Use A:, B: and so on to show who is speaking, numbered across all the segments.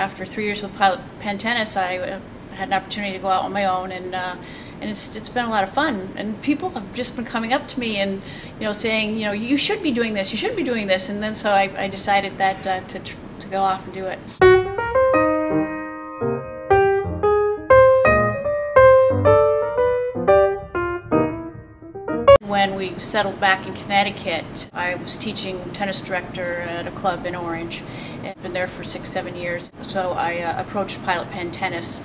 A: after 3 years with Pilot Pen Tennis, I had an opportunity to go out on my own, and it's been a lot of fun. And people have just been coming up to me and saying, you should be doing this, you should be doing this, and then so I decided that to go off and do it. When we settled back in Connecticut, I was teaching tennis director at a club in Orange, and I've been there for 6-7 years. So I approached Pilot Pen Tennis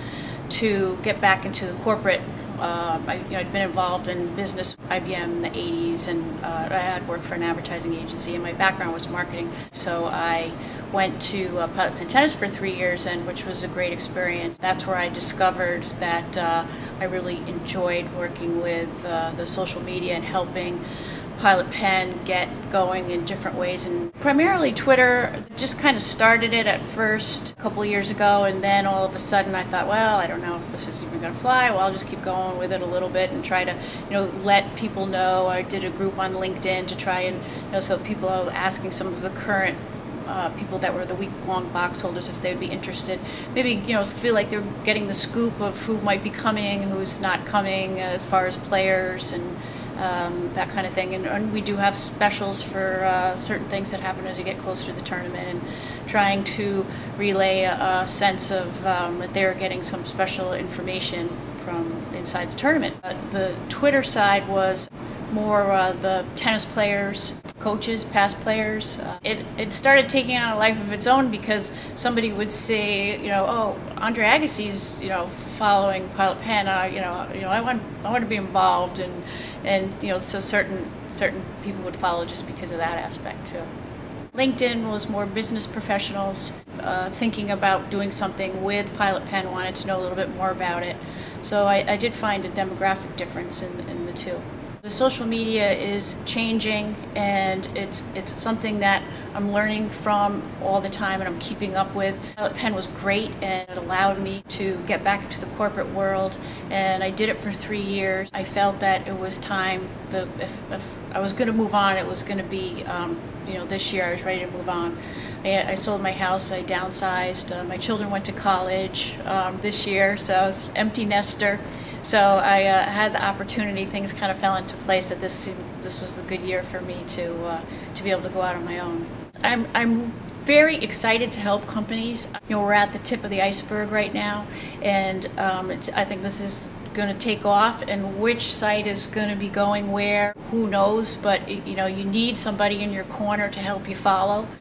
A: to get back into the corporate. I'd been involved in business, IBM in the 80s, and I had worked for an advertising agency, and my background was marketing. So I went to Pilot Pen Tennis for 3 years, which was a great experience. That's where I discovered that I really enjoyed working with the social media and helping Pilot Pen get going in different ways, and primarily Twitter. Just kind of started it at first a couple of years ago, and then all of a sudden I thought, well, I don't know if this is even going to fly. Well, I'll just keep going with it a little bit and try to let people know. I did a group on LinkedIn to try and so people are asking some of the current people that were the week-long box holders if they would be interested. Maybe feel like they're getting the scoop of who might be coming, who's not coming, as far as players and that kind of thing. And we do have specials for certain things that happen as you get closer to the tournament, and trying to relay a sense of that they're getting some special information from inside the tournament. The Twitter side was more the tennis players, coaches, past players. It started taking on a life of its own because somebody would say, oh, Andre Agassi's, following Pilot Pen. I want to be involved, and so certain people would follow just because of that aspect too. LinkedIn was more business professionals thinking about doing something with Pilot Pen, wanted to know a little bit more about it. So I did find a demographic difference in the two. The social media is changing, and it's something that I'm learning from all the time and I'm keeping up with. Pilot Pen was great, and it allowed me to get back into the corporate world, and I did it for 3 years. I felt that it was time, if I was going to move on, it was going to be this year I was ready to move on. I sold my house, I downsized, my children went to college this year, so I was empty nester. So I had the opportunity, things kind of fell into place that this was a good year for me to be able to go out on my own. I'm very excited to help companies. We're at the tip of the iceberg right now, and I think this is going to take off, and which site is going to be going where, who knows, but you need somebody in your corner to help you follow.